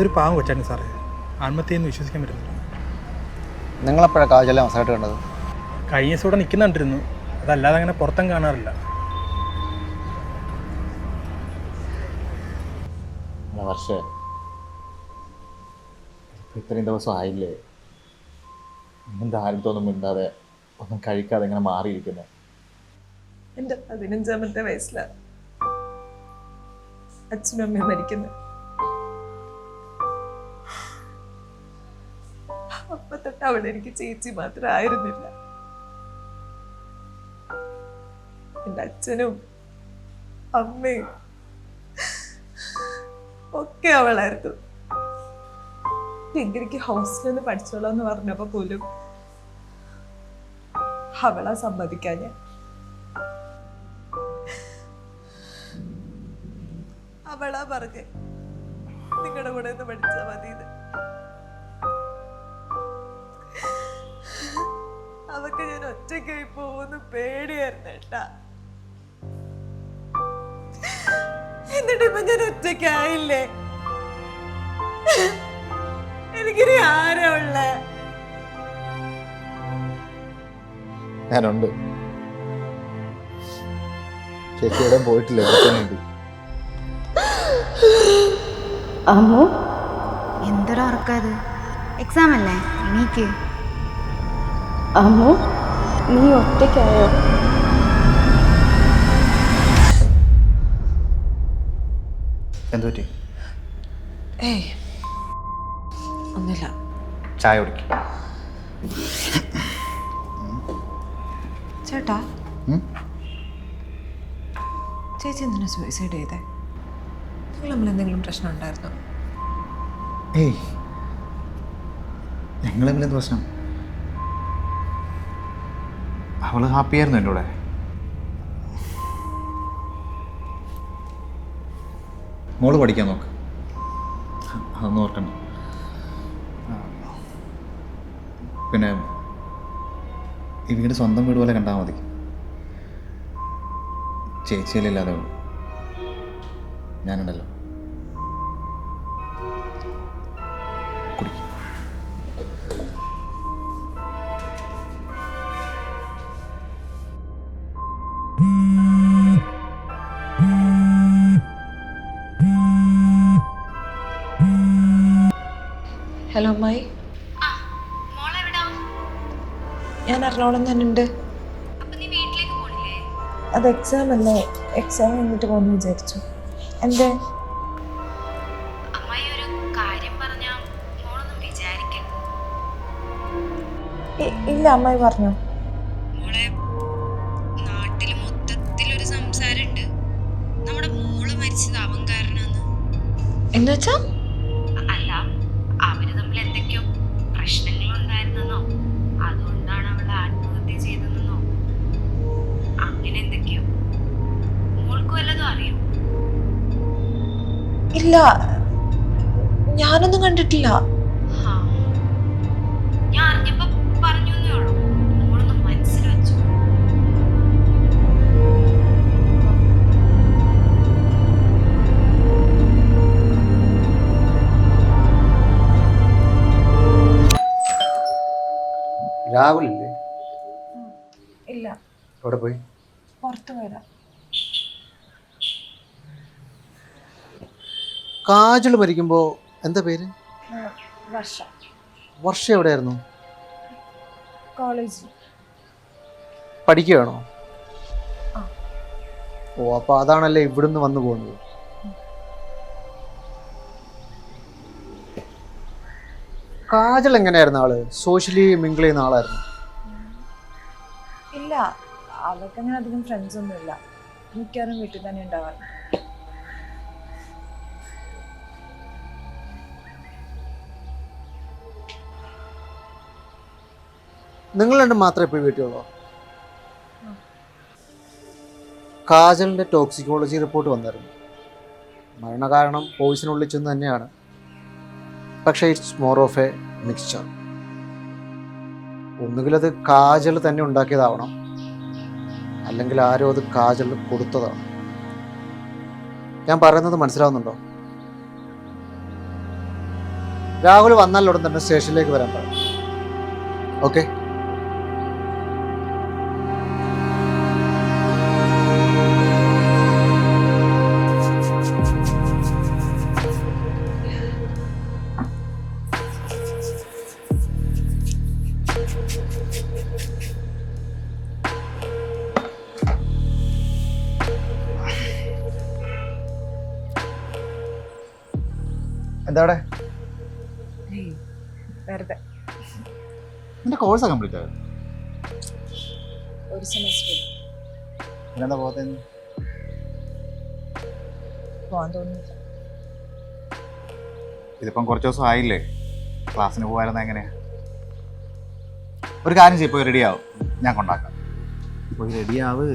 അതൊരു പാവം കൊച്ചാണ് സാറേ, ആത്മഹത്യയെന്ന് വിശ്വസിക്കാൻ പറ്റുന്നില്ല. നിങ്ങളെപ്പോഴാണ് കാജലെ അവസാനമായിട്ട് കണ്ടത്? കഴിഞ്ഞ ദിവസം ഇവിടെ നിൽക്കുന്നുണ്ടിരുന്നു, അതല്ലാതെ അങ്ങനെ പുറത്തും കാണാറില്ല. വർഷേ, ഇത്രയും ദിവസം ആയില്ലേ, എന്താ ആരും മിണ്ടാതെ ഒന്നും കഴിക്കാതെ ഇങ്ങനെ മാറിയിരിക്കുന്നത്? എൻ്റെ 15ാമത്തെ വയസ്സിലാണ് അച്ഛനും അമ്മയും മരിക്കുന്നത്. അപ്പൊ തൊട്ട് അവിടെ എനിക്ക് ചേച്ചി മാത്രം ആയിരുന്നില്ല. എൻ്റെ അച്ഛനും അമ്മയും ഒക്കെ അവളായിരുന്നു. ഡിഗ്രിക്ക് ഹോസ്റ്റലിൽ നിന്ന് പഠിച്ചോളാം എന്ന് പറഞ്ഞപ്പോ പോലും അവളാ സമ്മതിക്കാൻ. ഞാൻ അവളാ പറഞ്ഞ് നിങ്ങളുടെ കൂടെ ഒന്ന് പഠിച്ചാൽ മതി. അവക്ക് ഞാൻ ഒറ്റയ്ക്കായി പോകുന്നു പേടിയായിരുന്നു ഏട്ടാ. എന്നിട്ട് ഇപ്പൊ ഞാൻ ഒറ്റയ്ക്കായില്ലേ? എനിക്കിനി ആരാ ഉള്ളേ? ഞാനുണ്ട്. ചേച്ചി എവിടെ പോയിട്ടില്ല, വിളിക്കാനുണ്ട്. അമ്മോ, എന്തൊരു ഉറക്കത്? എക്സാം അല്ലേ, എണീക്ക്. അമ്മോ, നീ ഒറ്റയ്ക്കായോ? എന്തു പറ്റി? ഏയ് ഒന്നുമില്ല. ചായ കുടിക്കും. ചേട്ടാ, ചേച്ചി എന്തിനാ സൂയിസൈഡ് ചെയ്തേ? നിങ്ങൾ തമ്മിൽ എന്തെങ്കിലും പ്രശ്നം ഉണ്ടായിരുന്നോ? ഏയ്, ഞങ്ങൾ തമ്മിലെന്ത് പ്രശ്നം? അവള് ഹാപ്പിയായിരുന്നു എൻ്റെ കൂടെ. മോള് പഠിക്കാൻ നോക്ക്, അതൊന്നും ഓർക്കണ്ട. പിന്നെ ഈ വീട് സ്വന്തം വീട് പോലെ കണ്ടാൽ മതി. ചേച്ചിയിലില്ലാതെ ഉള്ളൂ, ഞാനുണ്ടല്ലോ. കുടിക്കും. ഹലോ അമ്മായി, ഞാൻ എറണാകുളം തന്നെ ഉണ്ട്. അത് എക്സാം അല്ലേ, എക്സാം കഴിഞ്ഞിട്ട് പോകുന്നു വിചാരിച്ചു. എന്തേ? ഇല്ല, അമ്മായി പറഞ്ഞു. നാട്ടില് മൊത്തത്തിലൊരു സംസാരമുണ്ട്, നമ്മുടെ മോള് മരിച്ചത് അവൻ കാരണമാണ്. എന്നുവെച്ചാ? അല്ല, അവര് തമ്മിൽ എന്തൊക്കെയോ പ്രശ്നങ്ങളുണ്ടായിരുന്നെന്നോ, അതുകൊണ്ടാണ് അവള് ആത്മഹത്യ ചെയ്തതെന്നോ, അങ്ങനെ എന്തൊക്കെയോ. മോൾക്ക് വല്ലതും അറിയോ? ഇല്ല, ഞാനൊന്നും കണ്ടിട്ടില്ല. ഞാൻ അറിഞ്ഞപ്പോ പറഞ്ഞു എന്നേ ഉള്ളൂ. മോളൊന്ന് മനസ്സിൽ വെച്ചു. രാഹുലില്ലേ? ഇല്ല, അവിടെ പോയി പുറത്തു പോയതാ. കാജൽ മരിക്കുമ്പോൾ എന്താ പേര്? വർഷ. വർഷ എവിടെയായിരുന്നു? കോളേജിൽ പഠിക്കുകയാണോ? ആ. ഓ, അപ്പോൾ അതാണല്ലേ ഇവിടുന്ന് വന്നു പോകുന്നത്. കാജൽ എങ്ങനെയായിരുന്നു ആള്? സോഷ്യലി മിങ്കിൾ ചെയ്യുന്ന ആളായിരുന്നു? ഇല്ല, അവർക്ക് അങ്ങനെ അധികം ഫ്രണ്ട്സ് ഒന്നും ഇല്ല. മിക്കവാറും വീട്ടിൽ തന്നെ ഉണ്ടാവാറ്. നിങ്ങൾ രണ്ടും മാത്രമേ ഇപ്പോൾ വീട്ടിലുള്ളൂ? കാജലിൻ്റെ ടോക്സിക്കോളജി റിപ്പോർട്ട് വന്നായിരുന്നു. മരണകാരണം പോയിസൺ ചെന്ന് തന്നെയാണ്, പക്ഷേ it's more of A mixture. ഒന്നുകിൽ അത് കാജൽ തന്നെ ഉണ്ടാക്കിയതാവണം, അല്ലെങ്കിൽ ആരോ അത് കാജൽ കൊടുത്തതാണ്. ഞാൻ പറയുന്നത് മനസ്സിലാവുന്നുണ്ടോ? രാഹുൽ വന്നാൽ ഉടൻ തന്നെ സ്റ്റേഷനിലേക്ക് വരാൻ പറയും. ഓക്കെ? എന്താടെ വെറുതെ നിന്റെ കോഴ്സ് കംപ്ലീറ്റ് ആയത്? ഒരു സെമസ്റ്റർ പിന്നെന്താ പോകത്തേന്ന്? പോകാൻ തോന്നുന്നില്ല. ഇതിപ്പം കുറച്ച് ദിവസം ആയില്ലേ, ക്ലാസ്സിന് പോകാതിരുന്ന എങ്ങനെയാ? ഒരു കാര്യം ചെയ്യും, പോയി റെഡിയാവും, ഞാൻ കൊണ്ടാക്കാം. പോയി റെഡിയാവ്.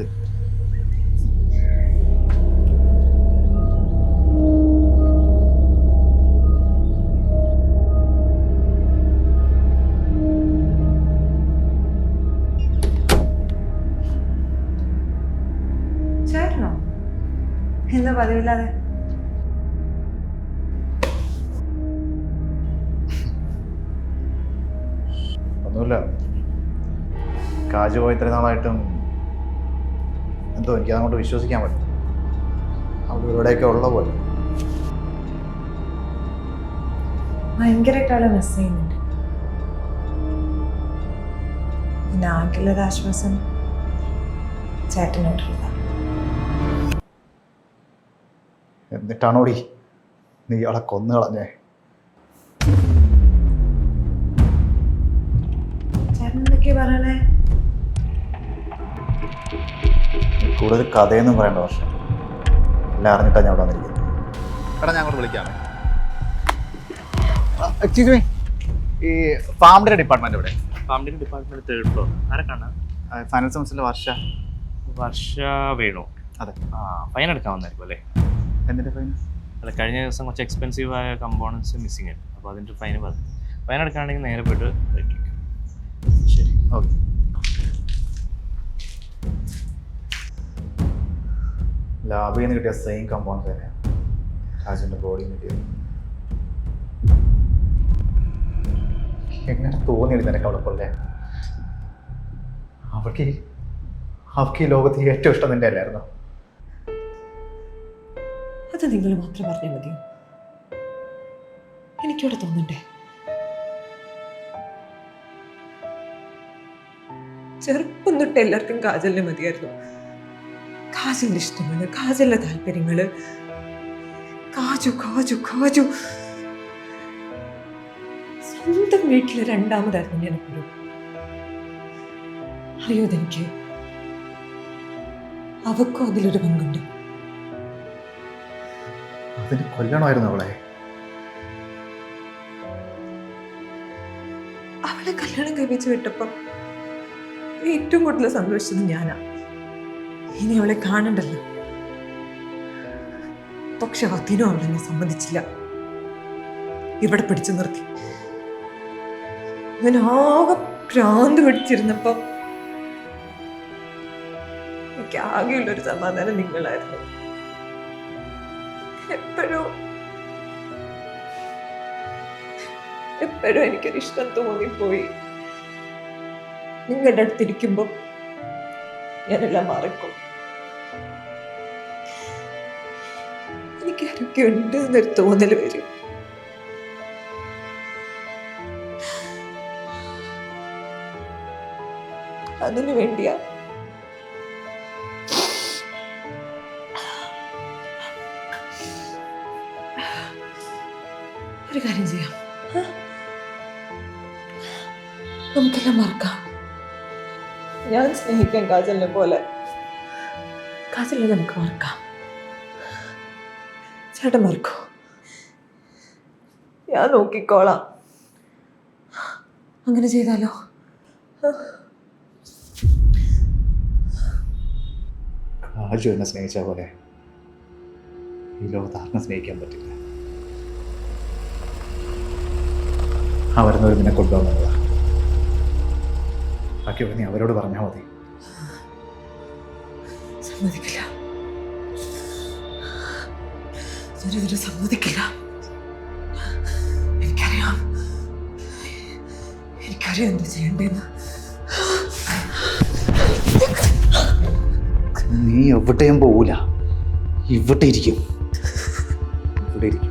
ചേട്ടനോ? എന്താ പതിവില്ലാതെ? ഒന്നുമില്ല, കാജു പോയി ഇത്രയും നാളായിട്ടും എന്തോ എനിക്കതങ്ങോട്ട് വിശ്വസിക്കാൻ പറ്റും. അവിടെ ഇവിടെയൊക്കെ ഉള്ള പോലെ. ഭയങ്കരമായിട്ട് ആളെ മിസ് ചെയ്യുന്നുണ്ട്. പിന്നെ ആകെയുള്ളൊരു ആശ്വാസം ചേട്ടനോട്ടുള്ളതാണ്. എന്നിട്ടാണോടി നീ ഇയാളെ കൊന്നു കളഞ്ഞേ? ചേട്ടൻ എന്തൊക്കെയാ പറയണേ? കൂടുതൽ കഥയൊന്നും പറയേണ്ട വർഷം എല്ലാം അറിഞ്ഞിട്ടാണ് ഞാൻ അവിടെ വന്നിരിക്കുന്നത്. എടാ, ഞാൻ അങ്ങോട്ട് വിളിക്കാം. എക്സ്ക്യൂസ് മീ, ഈ ഫാമിലിയുടെ ഡിപ്പാർട്ട്മെന്റ് ഇവിടെ? Family department 3rd floor. ആരൊക്കെയാണ്? ഫൈനൽ സെമസ്റ്ററിലെ വർഷ വേണു. അതെ. ഫൈൻ എടുക്കാൻ വന്നായിരിക്കും അല്ലേ? എന്തിൻ്റെ ഫൈൻ? അല്ല, കഴിഞ്ഞ ദിവസം കുറച്ച് എക്സ്പെൻസീവ് ആയ കമ്പോണൻസ് മിസ്സിങ് ആയിരുന്നു. അപ്പോൾ അതിൻ്റെ ഫൈന് പറഞ്ഞു. ഫൈൻ എടുക്കുകയാണെങ്കിൽ നേരെ പോയിട്ട് റെഡിക്കും. ശരി, ഓക്കെ. ലാബിൽ നിന്ന് കിട്ടിയ സെയിം കമ്പൗണ്ട് തന്നെയാണ് രാജുവിൻ്റെ ബോഡി കിട്ടിയത്. എങ്ങനെ തോന്നിയത് നിനക്ക് അവിടെ പോലെ? അവൾക്ക് ഈ ലോകത്ത് ഏറ്റവും ഇഷ്ടം നിൻ്റെ അല്ലായിരുന്നോ? അത് നിങ്ങൾ മാത്രം പറഞ്ഞാൽ മതിയോ? എനിക്കവിടെ തോന്നണ്ടേ? ചെറുപ്പം തൊട്ട് എല്ലാവർക്കും കാജലിനെ മതിയായിരുന്നു. കാജലിന്റെ ഇഷ്ടങ്ങള്, കാജലിന്റെ താല്പര്യങ്ങള്, കാജു കാജു കാജു. സ്വന്തം വീട്ടിലെ രണ്ടാമതായിരുന്നു ഞാൻ എപ്പോഴും. അറിയോ അതെനിക്ക്? അവക്കും അതിലൊരു പങ്കുണ്ട്. അതിന് കൊല്ലണമായിരുന്നു അവളെ. അവളെ കല്യാണം കഴിപ്പിച്ച് വിട്ടപ്പം ഏറ്റവും കൂടുതൽ സന്തോഷിച്ചത് ഞാനാ. ഇനി അവളെ കാണണ്ടല്ലോ. പക്ഷെ അതിനും അവളെന്നെ സമ്മതിച്ചില്ല. ഇവിടെ പിടിച്ചു നിർത്തി. ഞാൻ ആകെ ഭ്രാന്ത് പിടിച്ചിരുന്നപ്പം എനിക്ക് ആകെയുള്ളൊരു സമാധാനം നിങ്ങളായിരുന്നു. എപ്പോഴും എനിക്കൊരു ഇഷ്ടം തോന്നിപ്പോയി. നിങ്ങളുടെ അടുത്തിരിക്കുമ്പോ ഞാനെല്ലാം മറക്കും. എനിക്ക് ആരൊക്കെ ഉണ്ട് എന്നൊരു തോന്നൽ വരും. അതിനു വേണ്ടിയാ ഒരു കാര്യം ചെയ്യാം. നമുക്കെല്ലാം മറക്കാം. ഞാൻ സ്നേഹിക്കാൻ കാജലിനെ പോലെ കാജലിനെ നമുക്ക് മറക്കാം. ചേട്ടൻ മറക്കോ? ഞാൻ നോക്കിക്കോളാം. അങ്ങനെ ചെയ്താലോ? കാജു എന്നെ സ്നേഹിച്ച പോലെ ഈ ലോകത്ത് ആർക്കും സ്നേഹിക്കാൻ പറ്റില്ല. വരുന്നവർ നിന്നെ കൊണ്ടുവന്നതാ. ബാക്കിയൊക്കെ നീ അവരോട് പറഞ്ഞാൽ മതി. സമ്മതിക്കില്ല. ഞാനിതിനെ സമ്മതിക്കില്ല. എനിക്കറിയാം. എനിക്കറിയാം എന്താ ചെയ്യണ്ടേന്ന്. നീ എവിടെയും പോകൂല, ഇവിടെ ഇരിക്കും, ഇവിടെ ഇരിക്കും.